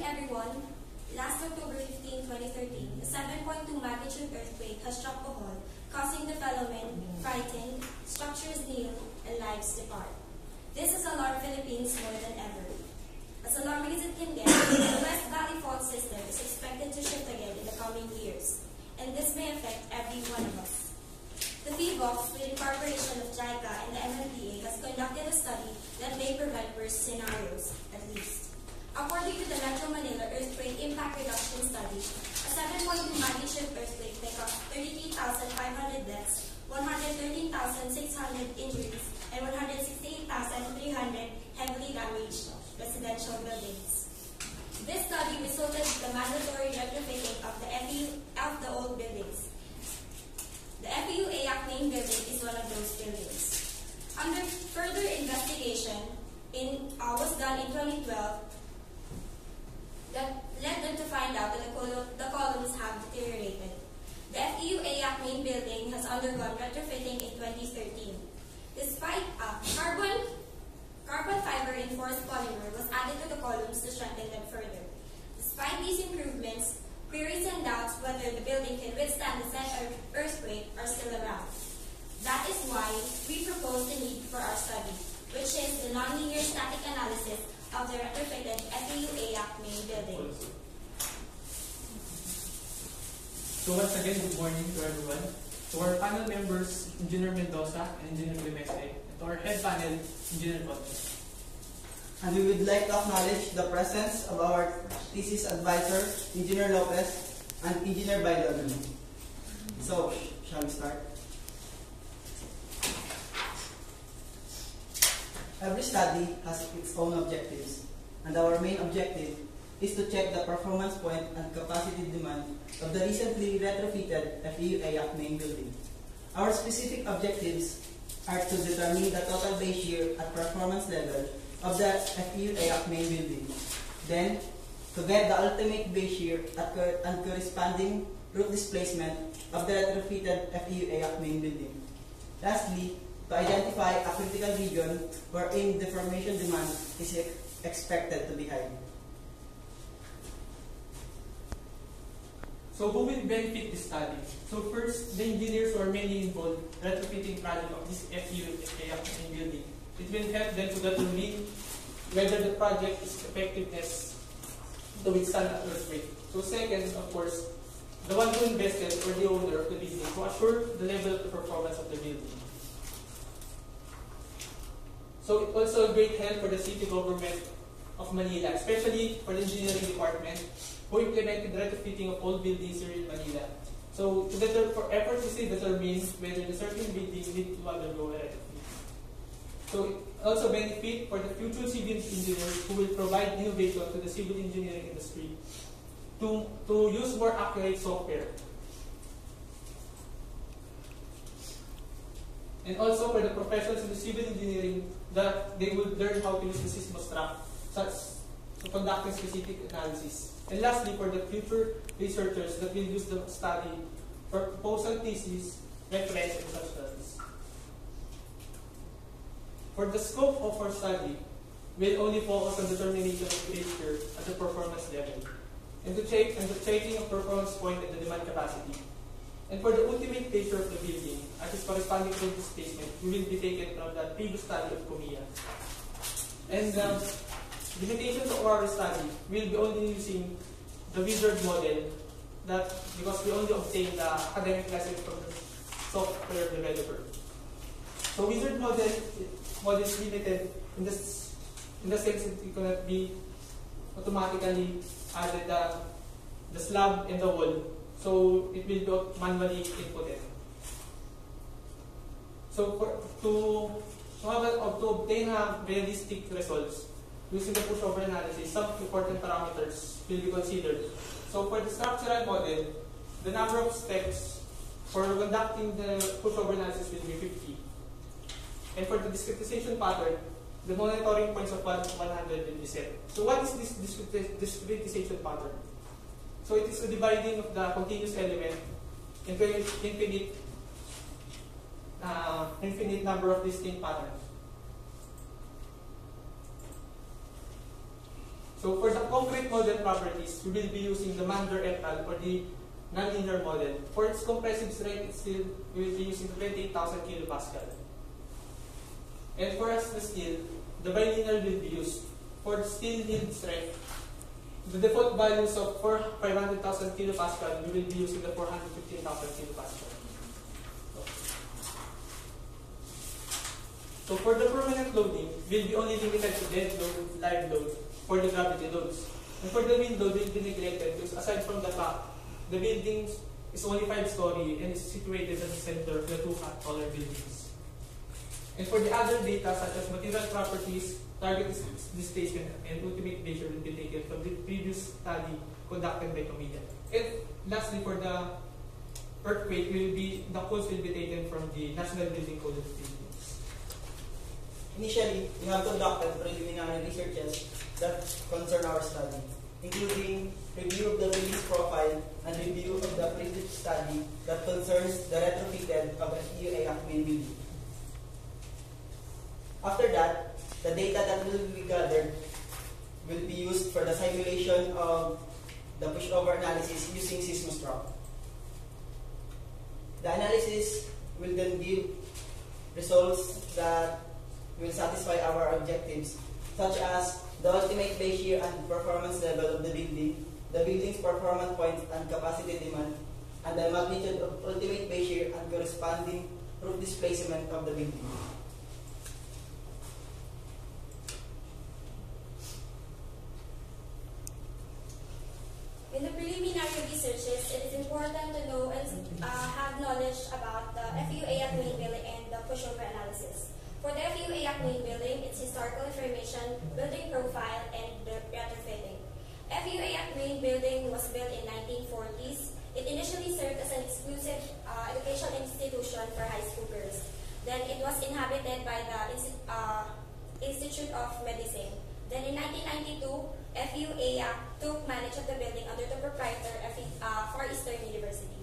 everyone. Last October 15, 2013, a 7.2 magnitude earthquake has struck Bohol, causing development, frightened, structures kneel, and lives depart. This has alarmed Philippines more than ever. As alarming as it can get, the West Valley fault system is expected to shift again in the coming years, and this may affect every one of us. The PBOX, with incorporation of JICA and the MMDA, has conducted a study that may prevent worst scenarios, at least. According to the Metro Manila Earthquake Impact Reduction Study, a 7.2 magnitude earthquake may cause 33,500 deaths, 113,600 injuries, and 168,300 heavily damaged residential buildings. This study resulted in the mandatory retrofitting of the old buildings. The FEU-AYAC main building is one of those buildings. Under further investigation was done in 2012, that led them to find out that the columns have deteriorated. The FEU-AYAC main building has undergone retrofitting in 2013. Despite carbon fiber reinforced polymer was added to the columns to strengthen them further. Despite these improvements, queries and doubts whether the building can withstand the said earthquake are still around. That is why we propose the need for our study, which is the nonlinear static analysis of the retrofitted FEU-AYAC main building. So once again, good morning to everyone. To our panel members, Engineer Mendoza and Engineer Clemente, and to our head panel, Engineer Cotes. And we would like to acknowledge the presence of our thesis advisor, Engineer Lopez, and Engineer Bailon. So, shall we start? Every study has its own objectives, and our main objective is to check the performance point and capacity demand of the recently retrofitted FEU-AYAC main building. Our specific objectives are to determine the total base year at performance level of the FEU-AYAC main building, then to get the ultimate base year and corresponding roof displacement of the retrofitted FEU-AYAC main building. Lastly, to identify a critical region wherein deformation demand is expected to be high. So who will benefit this study? So first, the engineers who are mainly involved in retrofitting project of this FEU-AYAC main building. It will help them to determine whether the project is effectiveness to withstand an earthquake. So second, of course, the one who invested or the owner of the building to assure the level of the performance of the building. So it's also a great help for the city government of Manila, especially for the engineering department, who implemented the retrofitting of all buildings here in Manila. So for efforts to determine whether the certain building needs to undergo a retrofit. So it also benefit for the future civil engineers who will provide innovation to the civil engineering industry to use more accurate software. And also for the professionals in the civil engineering that they will learn how to use the seismostat to conduct a specific analysis. And lastly, for the future researchers that will use the study for proposal thesis, reference, and such studies. For the scope of our study, we'll only focus on determination of behavior at the performance level, and the checking of performance point and the demand capacity. And for the ultimate feature of the building, as is corresponding to this statement, we will be taken from the previous study of COMIA. And limitations of our study, we'll be only using the wizard model, that because we only obtain the academic lesson from the software developer. So wizard model is limited in the sense that it cannot be automatically added the slab and the wall. So it will be manually inputted. So to obtain realistic results using the pushover analysis, some important parameters will be considered. So for the structural model, the number of steps for conducting the pushover analysis will be 50. And for the discretization pattern, the monitoring points of 100 will be set. So what is this discretization pattern? So it is the dividing of the continuous element into infinite number of distinct patterns. So for the concrete model properties, we will be using the Mander et al. Or the nonlinear model. For its compressive strength, we will be using 28,000 kilopascal. And for us the steel, the bilinear will be used. For the steel yield strength, the default values of 500,000 kilopascal, we will be using the 415,000 kilopascal. So for the permanent loading, we'll be only limited to dead load, live load, for the gravity loads. And for the wind load, will be neglected because aside from the fact, the building is only 5-story and is situated at the center of the two taller buildings. And for the other data such as material properties, target displacement, and ultimate measure will be taken from the previous study conducted by Camilla. And lastly, for the earthquake, the codes will be taken from the National Building Code of the Philippines. Initially, we have conducted preliminary researches that concern our study, including review of the release profile and review of the previous study that concerns the retrofitted of FEUA main building. After that, the data that will be gathered will be used for the simulation of the pushover analysis using seismostroke. The analysis will then give results that will satisfy our objectives, such as the ultimate base shear and performance level of the building's performance points and capacity demand, and the magnitude of ultimate base shear and corresponding roof displacement of the building. In the preliminary researches, it is important to know and have knowledge about the FEUA main building and the pushover analysis. For the FEUA main building, its historical information, building profile, and retrofitting. FEUA main building was built in 1940s. It initially served as an exclusive educational institution for high school girls. Then it was inhabited by the Institute of Medicine. Then in 1992, FEUA took manage of the building under the proprietor for Eastern University.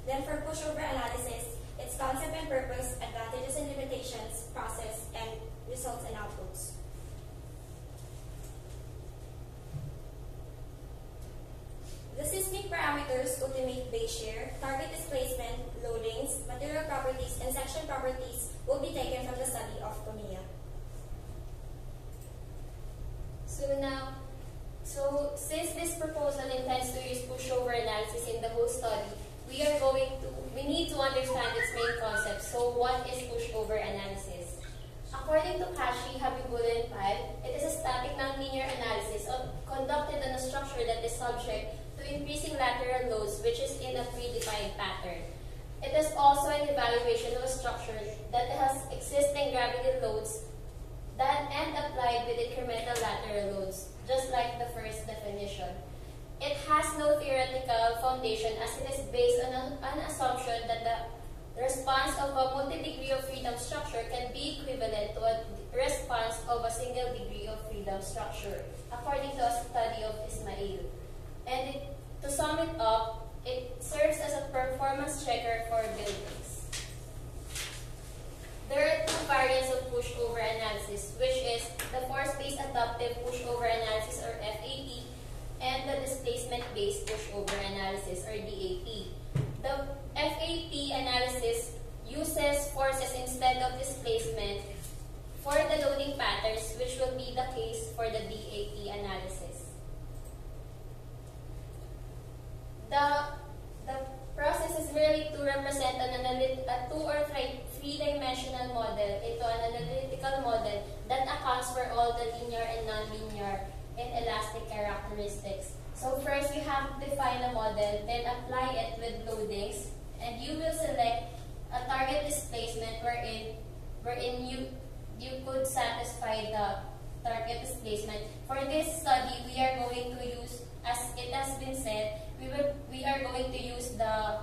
Then for pushover analysis, its concept and purpose, advantages and limitations, process, and results and outputs. The seismic parameters, ultimate base shear, target displacement, loadings, material properties, and section properties will be taken from the study of Camilla. So since this proposal intends to use pushover analysis in the whole study, we need to understand its main concept. So what is pushover analysis? According to Kashi, Habibullah, and Pyle, it is a static nonlinear analysis conducted on a structure that is subject to increasing lateral loads, which is in a predefined pattern. It is also an evaluation of a structure that has existing gravity loads and applied with incremental lateral loads, just like the first definition. It has no theoretical foundation as it is based on an assumption that the response of a multi-degree of freedom structure can be equivalent to a response of a single degree of freedom structure, according to a study of Ismail. And to sum it up, it serves as a performance checker for buildings. There are two variants of pushover analysis, which is the force-based adaptive pushover analysis, or FAP, and the displacement-based pushover analysis, or DAP. The FAP analysis uses forces instead of displacement for the loading patterns, which will be the case for the DAP analysis. The process is merely to represent a 2- or 3-dimensional model into an analytical model that accounts for all the linear and nonlinear and elastic characteristics. So first, you have to define a model, then apply it with loadings, and you will select a target displacement wherein you could satisfy the target displacement. For this study, we are going to use, as it has been said, we are going to use the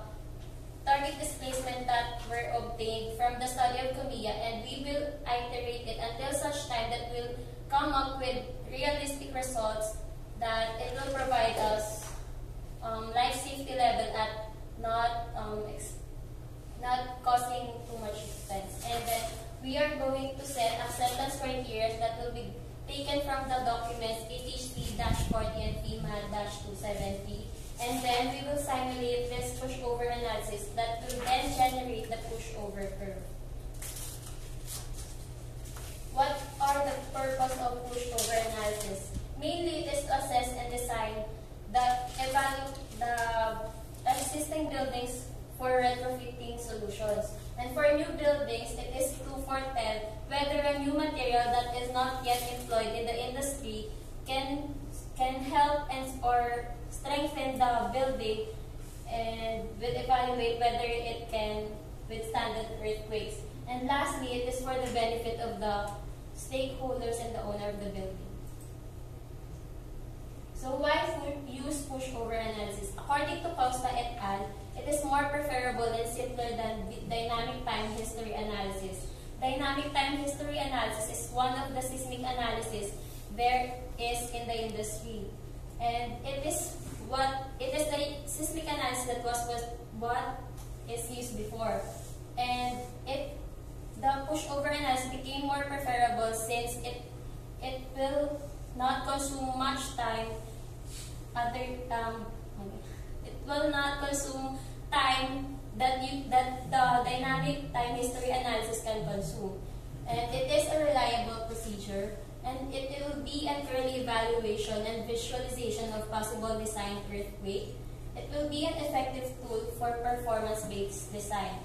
target displacement that were obtained from the study of Camilla, and we will iterate it until such time that we'll come up with realistic results that it will provide us life safety level at not causing too much expense. And then we are going to set acceptance criteria that will be taken from the documents HHC-40 and FEMA-273. And then we will simulate this pushover analysis that will then generate the pushover curve. What are the purpose of pushover analysis? Mainly, it is to assess and design the existing buildings for retrofitting solutions. And for new buildings, it is to foretell whether a new material that is not yet employed in the industry can help or strengthen the building, and will evaluate whether it can withstand the earthquakes. And lastly, it is for the benefit of the stakeholders and the owner of the building. So why use pushover analysis? According to Costa et al., it is more preferable and simpler than dynamic time history analysis. Dynamic time history analysis is one of the seismic analysis there is in the industry. And it is the seismic analysis that was what is used before. And the pushover analysis became more preferable since it will not consume much time. It will not consume time that the dynamic time history analysis can consume. And it is a reliable procedure, and it will be an early evaluation and visualization of possible design earthquake. It will be an effective tool for performance-based design.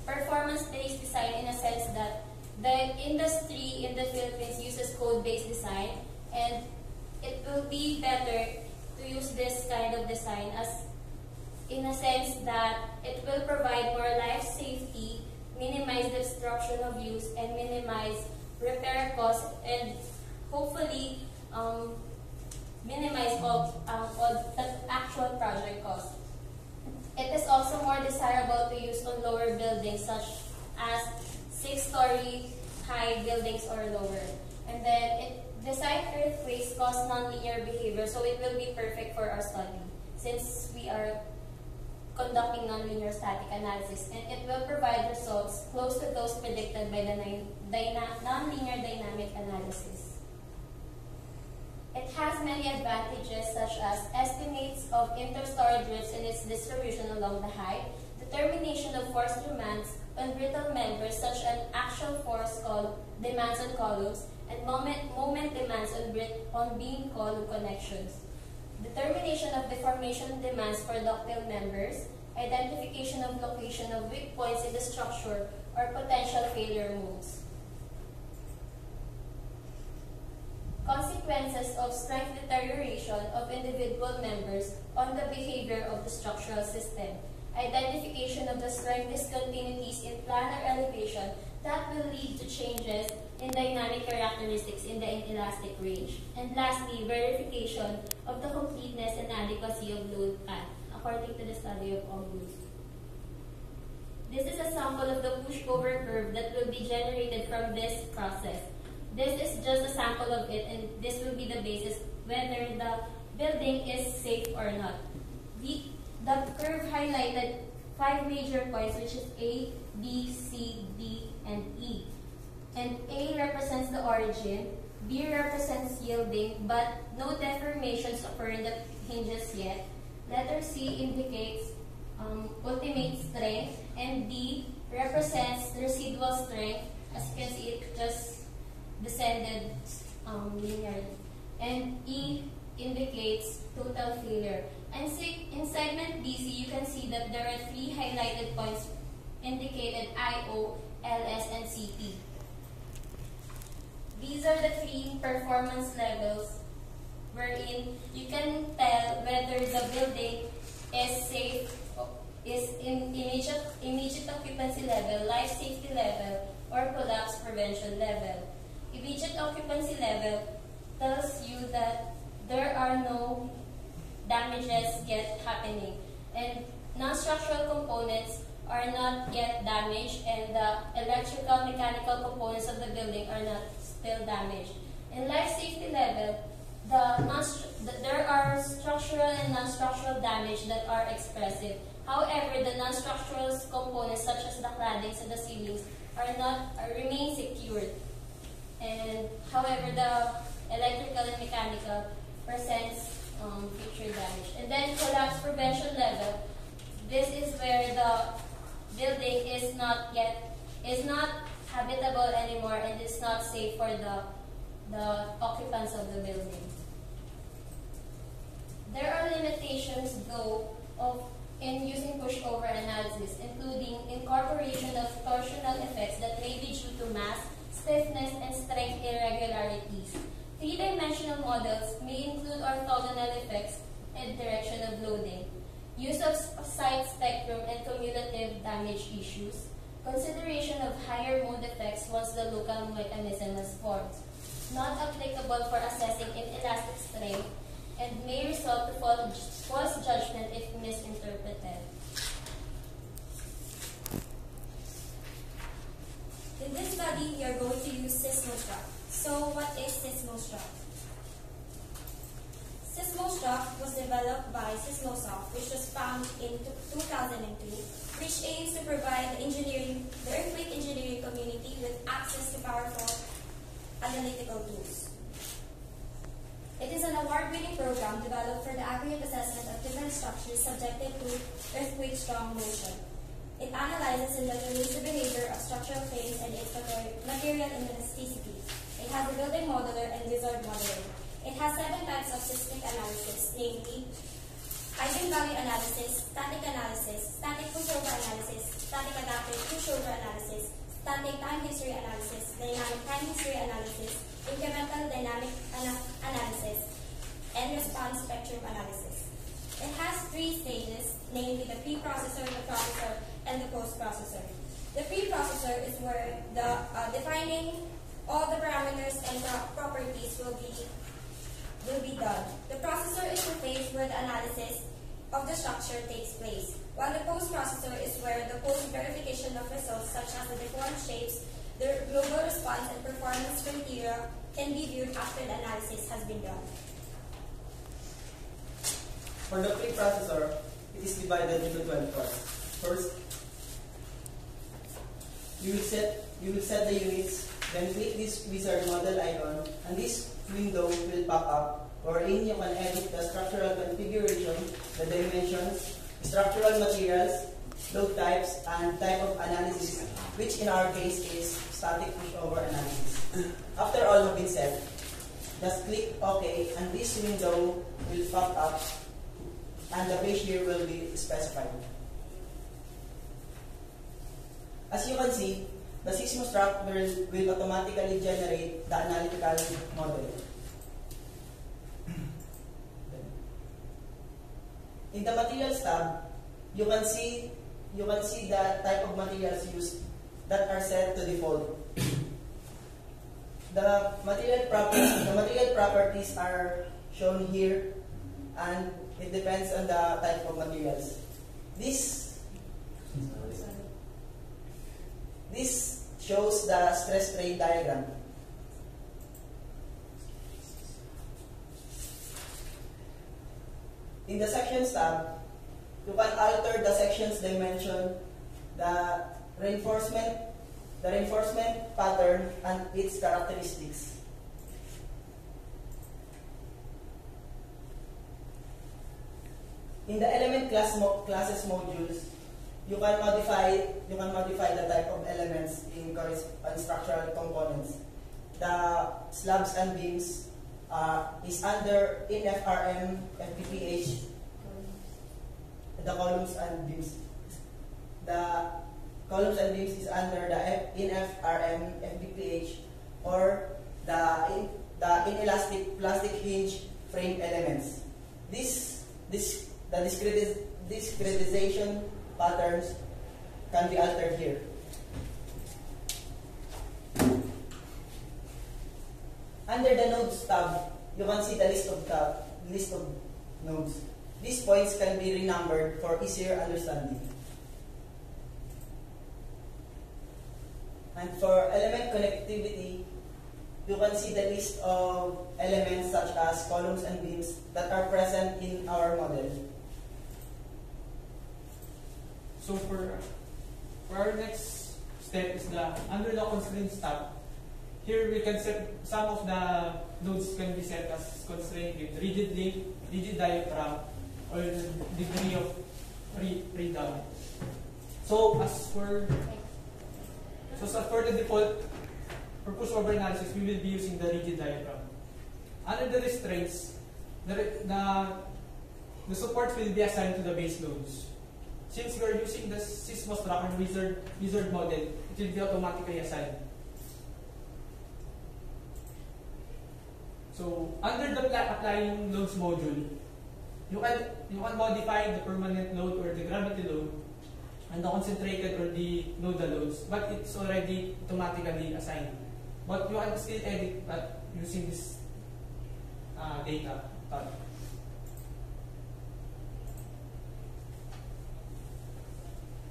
Performance-based design in a sense that the industry in the Philippines uses code-based design, and it will be better to use this kind of design as in a sense that it will provide more life safety, minimize destruction of use, and minimize repair costs, and hopefully minimize all the actual project costs. It is also more desirable to use on lower buildings such as 6-story high buildings or lower. And then design earthquakes cause nonlinear behavior, so it will be perfect for our study since we are conducting nonlinear static analysis, and it will provide results close to those predicted by the nonlinear dynamic analysis. It has many advantages such as estimates of interstory drifts and its distribution along the height, determination of force demands on brittle members such as actual force demands on columns, and moment demands on beam column connections. Determination of deformation demands for ductile members, identification of location of weak points in the structure or potential failure modes. Consequences of strength deterioration of individual members on the behavior of the structural system. Identification of the strength discontinuities in planar elevation that will lead to changes in dynamic characteristics in the inelastic range. And lastly, verification of the completeness and adequacy of load path, according to the study of August. This is a sample of the pushover curve that will be generated from this process. This is just a sample of it, and this will be the basis whether the building is safe or not. The curve highlighted 5 major points, which is A, B, C, D, and E. And A represents the origin, B represents yielding, but no deformations occur in the hinges yet. Letter C indicates ultimate strength, and D represents residual strength. As you can see, it just descended linearly. And E indicates total failure. And in segment BC, you can see that there are 3 highlighted points indicated IO, LS, and CP. These are the 3 performance levels wherein you can tell whether the building is safe, is in immediate occupancy level, life safety level, or collapse prevention level. Immediate occupancy level tells you that there are no damages yet happening, and non-structural components are not yet damaged, and the electrical mechanical components of the building are not still damaged. In life safety level, there are structural and non-structural damage that are expressive. However, the non-structural components such as the claddings and the ceilings remain secured. And however, the electrical and mechanical, presents future damage. And then collapse prevention level. This is where the building is not habitable anymore and is not safe for the occupants of the building. There are limitations, though, in using pushover analysis, including incorporation of torsional effects that may be due to mass, stiffness, and strength irregularities. Three-dimensional models may include orthogonal effects and direction of loading, use of site spectrum and cumulative damage issues, consideration of higher mode effects once the local mechanism has formed, not applicable for assessing inelastic strength, and may result to false judgment if misinterpreted. In this study, we are going to use seismostruct. So, what is seismostruct? Seismostruct was developed by Seismosoft, which was found in 2002, which aims to provide the earthquake engineering community with access to powerful analytical tools. It is an award-winning program developed for the accurate assessment of different structures subjected to earthquake-strong motion. It analyzes and determines the behavior of structural frames and its material inelasticity. It has a building modeler and wizard modeling. It has 7 types of seismic analysis, namely eigenvalue analysis, static pushover analysis, static adaptive pushover analysis, static time history analysis, dynamic time history analysis, incremental dynamic analysis, and response spectrum analysis. It has 3 stages, namely the preprocessor, the processor, and the post-processor. The preprocessor is where the defining all the parameters and properties will be done. The processor is the phase where the analysis of the structure takes place, while the post-processor is where the post-verification of results such as the deformed shapes, the global response, and performance criteria can be viewed after the analysis has been done. For the preprocessor, it is divided into 12 parts. First, you will set the units, then click this wizard model icon, and this window will pop up, wherein you can edit the structural configuration, the dimensions, structural materials, load types, and type of analysis, which in our case is static pushover analysis. After all have been set, just click OK, and this window will pop up, and the page here will be specified. As you can see, the seismostruct will automatically generate the analytical model. In the materials tab, you can see the type of materials used that are set to default. The material properties are shown here, and it depends on the type of materials. This shows the stress strain diagram. In the sections tab, you can alter the section's dimension, the reinforcement pattern, and its characteristics. In the element classes modules, you can modify the type of elements in structural components. The slabs and beams is under in FRM FPPH. The columns and beams. The columns and beams is under the in FRM FPPH, or the inelastic plastic hinge frame elements. The discretization patterns can be altered here. Under the nodes tab, you can see the list of nodes. These points can be renumbered for easier understanding. And for element connectivity, you can see the list of elements such as columns and beams that are present in our model. So for our next step is under the constraints tab, here we can set some of the nodes can be set as constrained with rigid link, rigid diaphragm, or the degree of freedom. So as for the default for pushover analysis, we will be using the rigid diaphragm. Under the restraints, the supports will be assigned to the base loads. Since we are using the Sysmostruct or wizard model, it will be automatically assigned. So under the applying loads module, you can modify the permanent load or the gravity load and the concentrated or the nodal loads, but it's already automatically assigned. But you can still edit that using this data tab.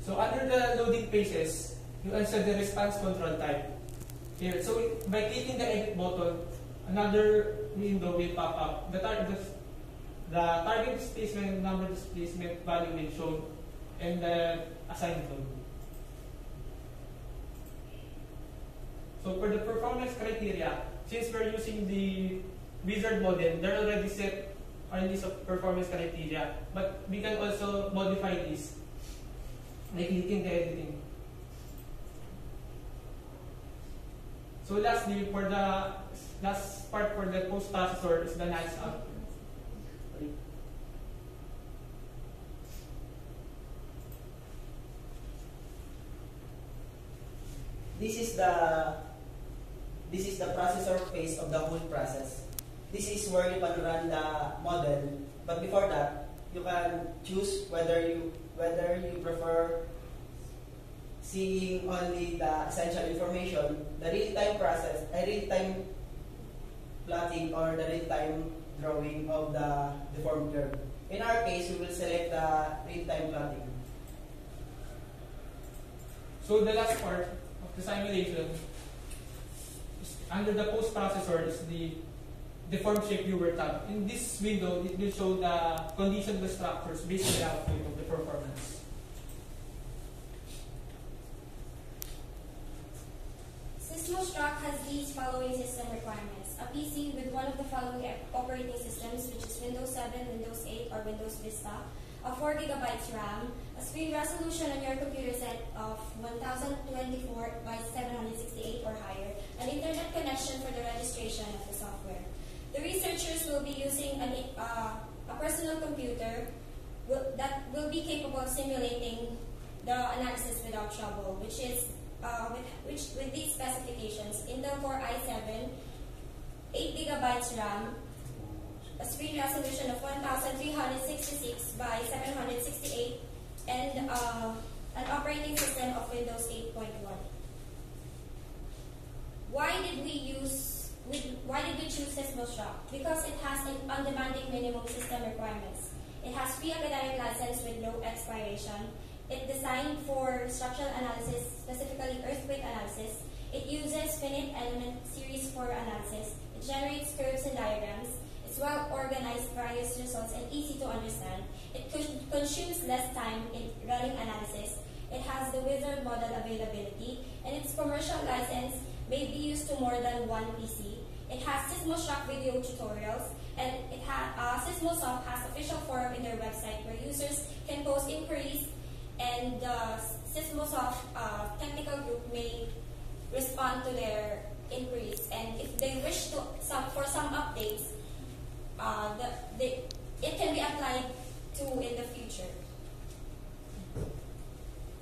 So under the loading phases, you can set the response control type. Here, so by clicking the edit button, another window will pop up. The target displacement, number displacement value will show, and the assigned load. So for the performance criteria, since we're using the wizard model, they're already set our list of performance criteria, but we can also modify this by clicking the editing. So lastly, for the last part for the post processor is the nice out. This is the processor phase of the whole process. This is where you can run the model, but before that, you can choose whether you prefer seeing only the essential information, the real-time process, real-time plotting, or the real-time drawing of the deformed curve. In our case, we will select the real-time plotting. So the last part of the simulation is under the post processor is the deformed shape viewer tab. In this window, it will show the condition of the structures based on the output of the performance. Sysmostruct has these following system requirements. A PC with one of the following operating systems, which is Windows 7, Windows 8, or Windows Vista, a 4 GB RAM, a screen resolution on your computer set of 1024 by 768 or higher, an internet connection for the registration of the software. The researchers will be using a personal computer that will be capable of simulating the analysis without trouble, which is with these specifications: Intel Core i7, 8 GB RAM, a screen resolution of 1366 by 768, and an operating system of Windows 8.1. Why did we choose Sysmostruct? Because it has an undemanding minimum system requirements. It has free academic license with no expiration. It's designed for structural analysis, specifically earthquake analysis. It uses finite element series for analysis. It generates curves and diagrams. It's well organized, various results, and easy to understand. It consumes less time in running analysis. It has the wizard model availability, and its commercial license may be used to more than one PC. It has Sysmostruct video tutorials, and Sysmosoft has official forum in their website where users can post inquiries, and the Sysmosoft technical group may respond to their inquiries. And if they wish for some updates, it can be applied to in the future.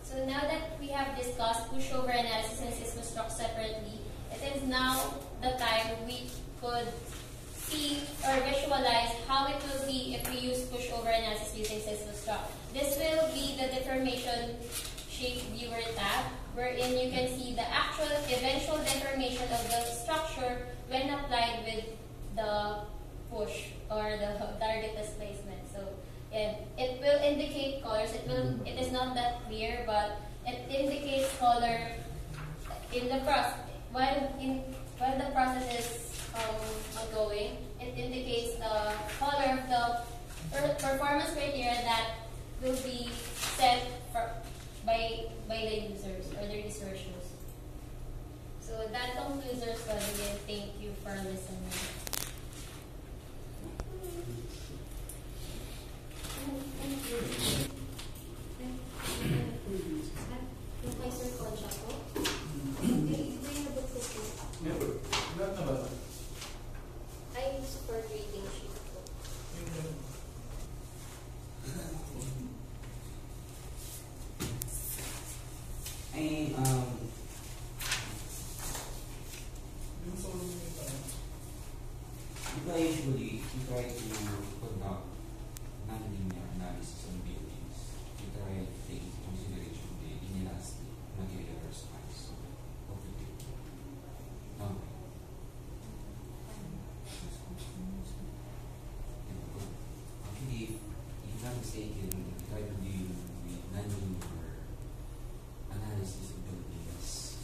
So now that we have discussed pushover analysis and Sysmostruct separately, it is now the time we could see or visualize how it will be if we use pushover analysis using Sysmostruct. This will be the deformation shape viewer tab, wherein you can see the actual eventual deformation of the structure when applied with the push or the target displacement. So it will indicate colors. It is not that clear, but it indicates color in the process. While the process is ongoing, it indicates the color of the performance criteria that will be set by the users or the researchers. So that concludes our study, and thank you for listening. Professor Concha po. May nabot ko po. Lahat na ba? Ay, super grading sheet po. Ay, di ba usually, we try to conduct non-linear analysis on buildings. We try to take into consideration the inelastic material response of the building. No. Actually, if I'm not mistaken, we try to deal with non-linear analysis of buildings.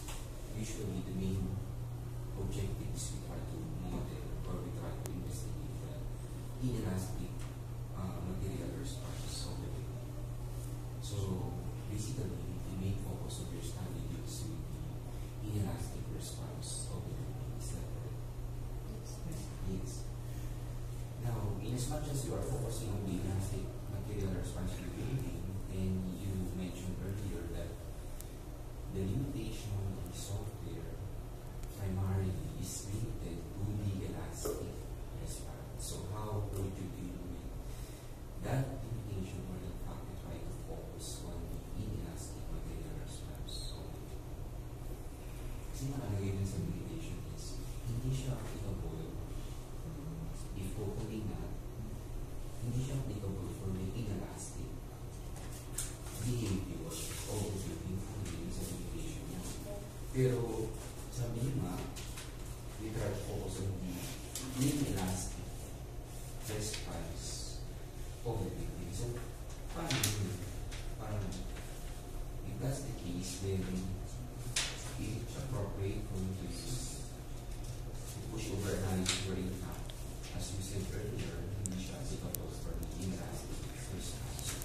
Usually, the main objective is we try to model or we try to investigate the inelastic material response of the building. So, basically, the main focus of your study deals with the inelastic response of the building. Is that correct? Yes. Now, in as much as you are focusing on the inelastic material response of the building, and you mentioned earlier that the limitation of the software primarily is limited to the elastic response. So how would you deal with that limitation or the fact to try to focus on the inelastic material response? Kasi nakalagay dun sa limitation is hindi siya applicable if totally not, hindi siya applicable for the inelastic behavior of the building sa limitation niya. Pero sabi niyo nga, we try to focus on the inelastic response of the building. So, paano yun? Parang, if that's the case, then it's appropriate for you to use the pushover analysis wherein now, as you said earlier, hindi siya applicable for the inelastic response.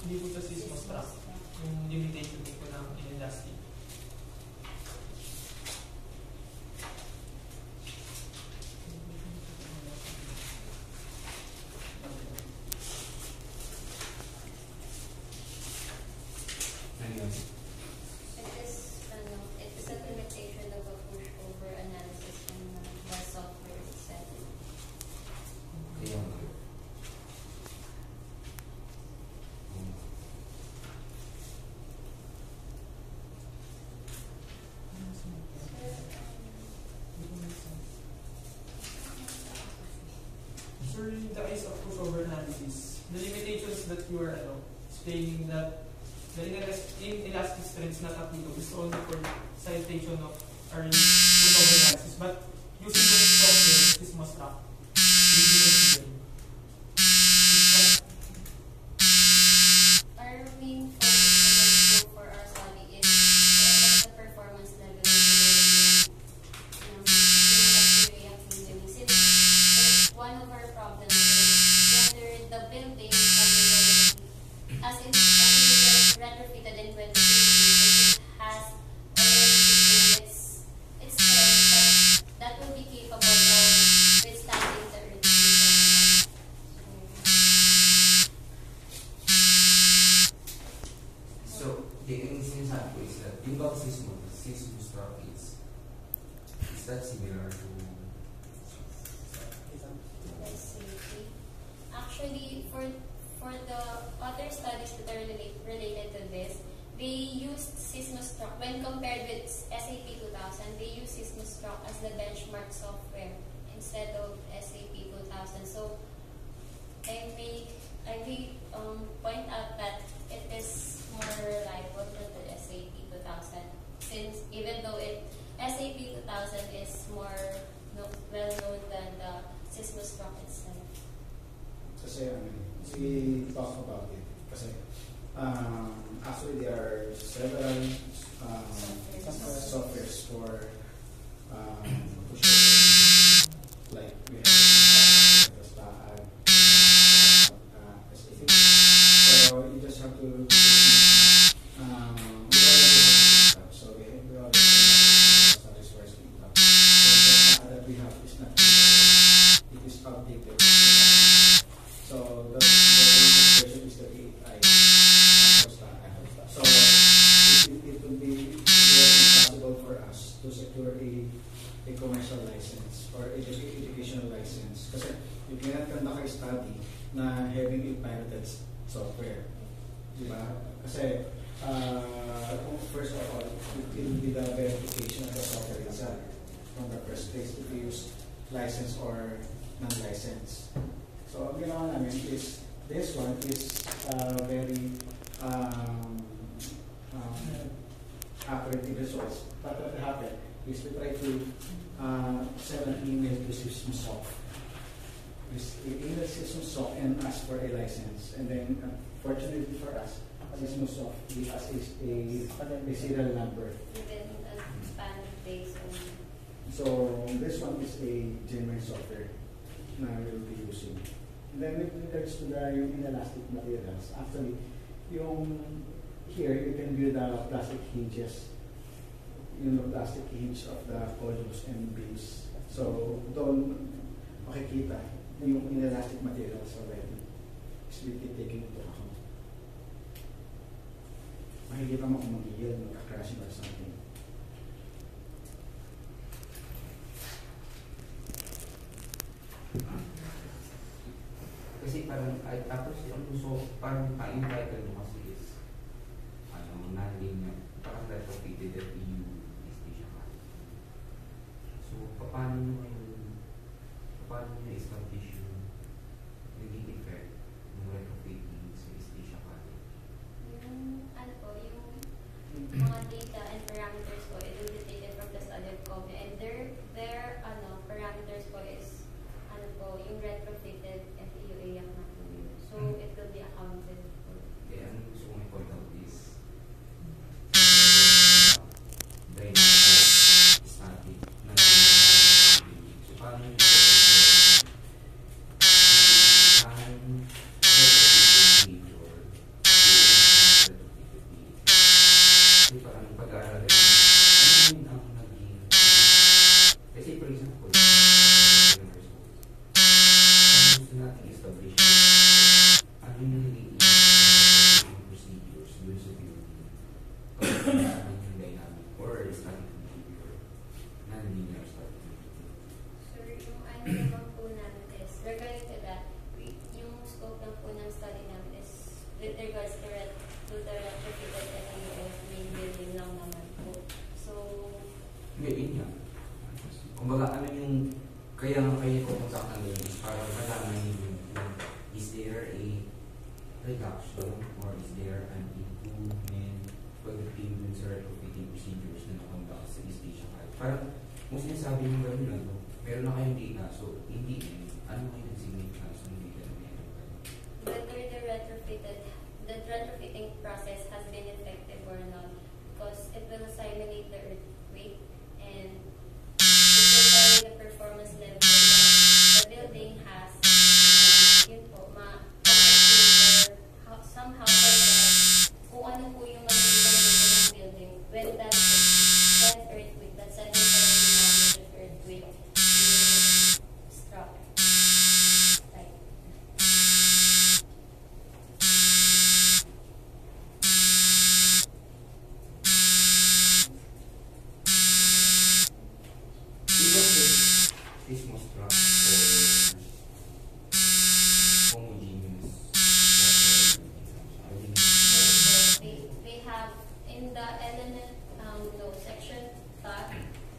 Hindi po sa seismostruct. Yung limitation din po ng inelastic. Anyway, It is a limitation of a pushover analysis in the software itself. kaya nga. Sir, in the case of pushover analysis, the limitations that you are explaining that the inelastic strength is not applicable is only for citation of our pushover analysis, but using the software, seismostruct, we will consider. Our main focus for our study is to assess the performance level of the building. Since one of our problems is whether the building as it was retrofitted in 2015, it has already its strength that will be capable of withstanding the earthquake. So, ang sinasabi ko is that yung bang seismostruct is that similar to Let's see. Actually, for the other studies that are related to this, they used seismostruct when compared with SAP 2000. They used seismostruct as the benchmark software instead of SAP 2000. So I may point out that it is more reliable than the SAP 2000, since even though SAP 2000 is more well known than the seismostruct itself. we talk about it. Kasi, actually, there are several softwares for pushover. Like, we have specific. So, you just have to we already have it, so we already have satisfies GitHub. So, the data that we have is not it is outdated. So the latest version is the AI. So it will be very impossible for us to secure a commercial license or educational license. Kasi you cannot conduct a study na having a pirated software. Diba? Kasi first of all, it will be the verification of the software itself from the first place if you use license or non-license. So, ang ginawa namin is, this one is very accurate results. But what happened is we try to send an email to Systemsoft. Email Systemsoft and ask for a license. And then, fortunately for us, Systemsoft gives us a serial number. Even Spanish based only. So, this one is a genuine software na we'll be using. And then with regards to yung inelastic materials, actually, yung here you can view the plastic hinges, plastic hinge of the columns and beams. So, doon makikita yung inelastic materials already. It's really taken into account. Makikita mo kung mag-yield, magka-crashing or something. Kasi parang, tapos ang gusto, parang entitled mo kasi is, non-linear, parang retrofitted at EU station ka. So, paano nyo establish yung naging effect ng retrofitting sa station ka? Yung, yung mga data and parameters ko, it will be taken from the standard copy, and their parameters ko is, yung retrofitted FEUA ang natin yun. So, it will be accounted for. Kaya ang gusto kong i-point out is dynamic, static, so paano yung retrofitted behavior kasi parang pag-aaral ano ang naging kasi for example natin establish ano yung naging procedures dun sa building pag yung dynamic or static behavior non-linear static behavior. Sir, yung naman po namin is, regarding to that, yung scope lang po ng study namin is with regards to the retrofitted FEUF main building lang naman po. So, yun yan. Kumbaga ano yung kaya nga kayo pumunta ka ngayon is para malaman nyo is there a reduction or is there an improvement pagdating dun sa retrofitting procedures na nakondak sa station kahit. Parang kung sinasabi nyo gano'n lang, meron na kayong data, so hindi ano kayo nag-significance ng data na meron kayo? whether the retrofitting process has been effective or not, because it will simulate the earthquake and it will vary the performance level that the building has. Yun po, somehow forecast kung ano po yung magiging ng building when that earthquake, that 7.9 magnitude earthquake struck. Right. This most rough or homogeneous. They have in the element section tab,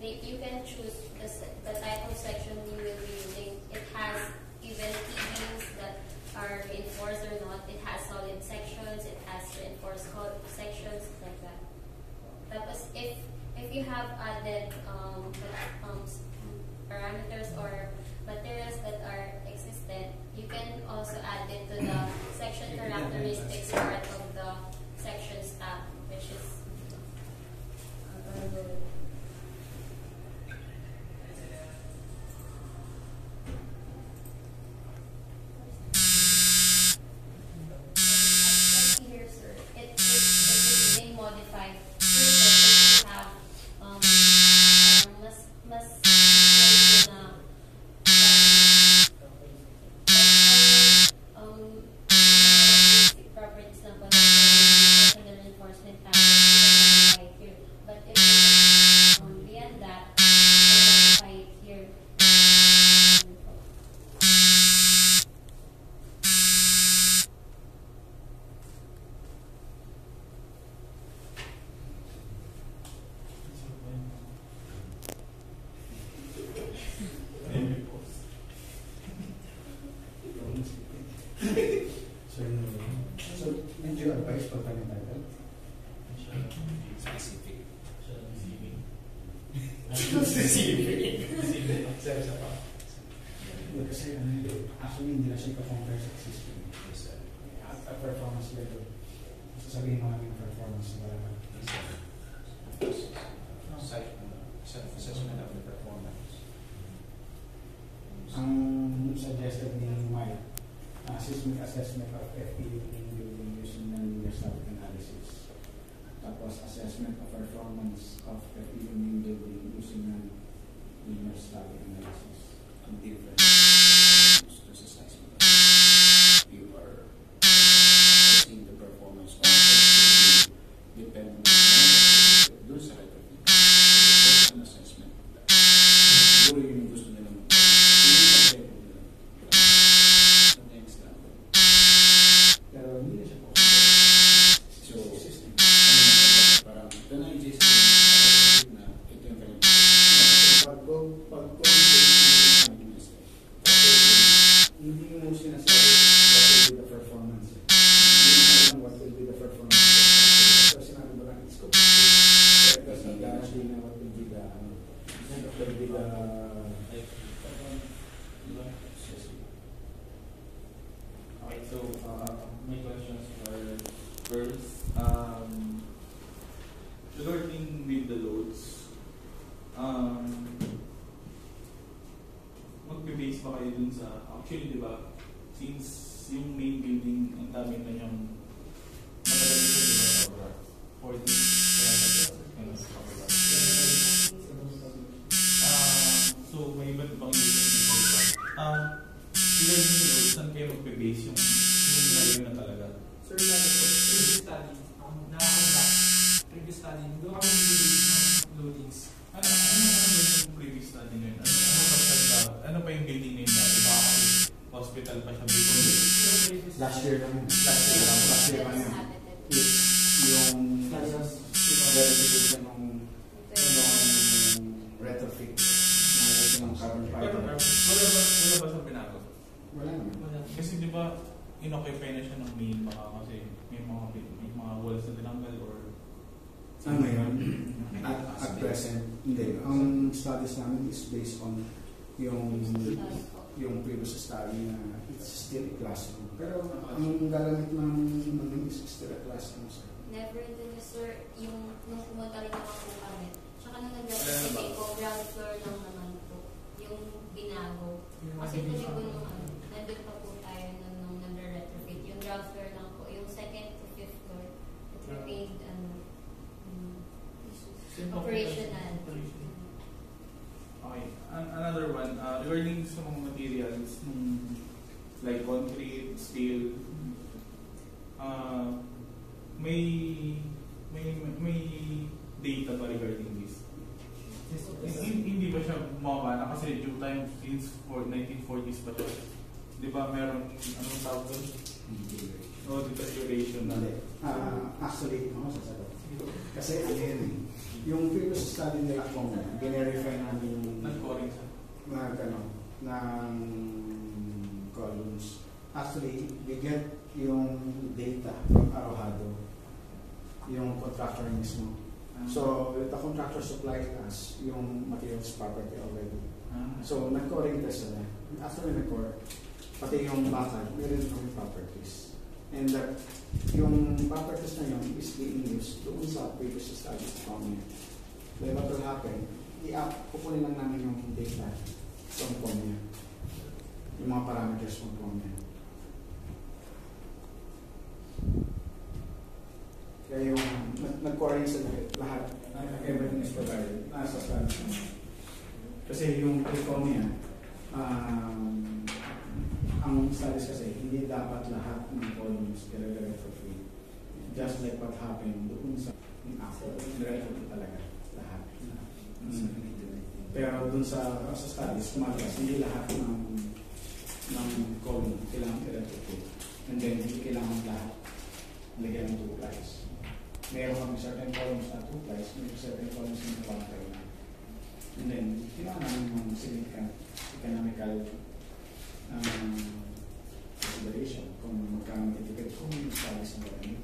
you can choose the type of section you will be using. It has even T-beams that are reinforced or not. It has solid sections. It has reinforced sections like that. Tapos if you have added parameters or materials that are existent, you can also add it to the section characteristics part of the section stack, which is here, sir. It is being modified. First, we have mas na properties ng personal enforcement package, we can modify it here. But if it is beyond that, we can modify it here. So, did you advise for time title? Specific. Kasi actually hindi na siya ka-compare sa existing. At performance level. Sasabihin mo namin performance level. Self-assessment of the performance. Ang suggested ni Mike, seismic assessment of FPU in building using non-linear static analysis. Tapos assessment of performance of FPU in building using non-linear static analysis. Ang difference is a seismic assessment. You are assessing the performance of FPU depending on the number of those sa retrofit. So, an assessment of that. Siguro yun yung gusto nila Pero hindi na siya po. So, System. parang ito na yung system na ito yung kanyang Hindi mo sinasabi what will be the performance. Hindi mo alam what will be the performance. Kasi sinabi mo lang, it's good. It does not guarantee na what will be the Okay, so my questions are first, regarding with the loads, magbe-base ba kayo dun sa, actually di ba, since yung main building, ang dami na niyang matagal na siya sobra, 40, so may iba't ibang building na iba. Regarding the loads, saan kayo magbe-base yung layo na talaga? Sir, lalo po, previous study, nakakonduct, previous study, doon ako mag-release ng loadings. Ano yung previous study na yun? Ano pa yung building name na? Diba kasi hospital pa siya before? Last year lang yun. Last year lang. Last year lang yun. Yung verification ng retrofit ng carbon Pero fiber. wala ba sa pinago? Wala naman. Kasi di ba inoccupy na siya ng main baka kasi may mga walls na tinanggal or Ano yun? At present, hindi. Ang studies namin is based on yung previous study na it's still a classroom. Pero ang gagamit ng is still a classroom. Never din na, sir, yung nung pumunta rin naman po kami. Tsaka nung nag-retrofit ko, ground floor lang naman po. Yung binago. Kasi tuloy ko nung nandun pa po tayo nung nag-retrofit. Yung ground floor lang po. Yung second to fifth floor, it remained operational. Okay. Another one, regarding sa mga materials, like concrete, steel, may data ba regarding this? Hindi ba siya bumaba na kasi due time since 1940s pa siya? Di ba meron, anong tawag doon? No, deterioration na. Actually, ako sasagot. Kasi ano yun eh. Yung previous study nila kung ginerify namin yung Nag-coring siya. ng columns. Actually, we get yung data from Arojado, yung contractor mismo. So, the contractor supplied us yung materials property already. So, nag-coring test sila. After we nag-core, pati yung bakal, meron kami properties. And that yung properties na yun is being used doon sa previous studies from niya. Then what will happen, kukunin lang namin yung data from form niya. Yung mga parameters from form niya. Kaya yung nag-quarry sa lahat, everything is provided, nasa studies niya. Kasi yung pre-form niya, ang studies kasi, hindi dapat lahat ng columns gare-gare for free. Just like what happened doon sa Apple, gare-gare talaga lahat. Pero doon sa studies, kumagalas, hindi lahat ng column kailangan gare-gare. And then, hindi kailangan lahat lagyan ng 2 plies. Meron kami certain columns na 2 plies, may certain columns na 1 ply na. And then, kailangan namin yung significant economical consideration kung magkano matitipid kung yung studies na gawin.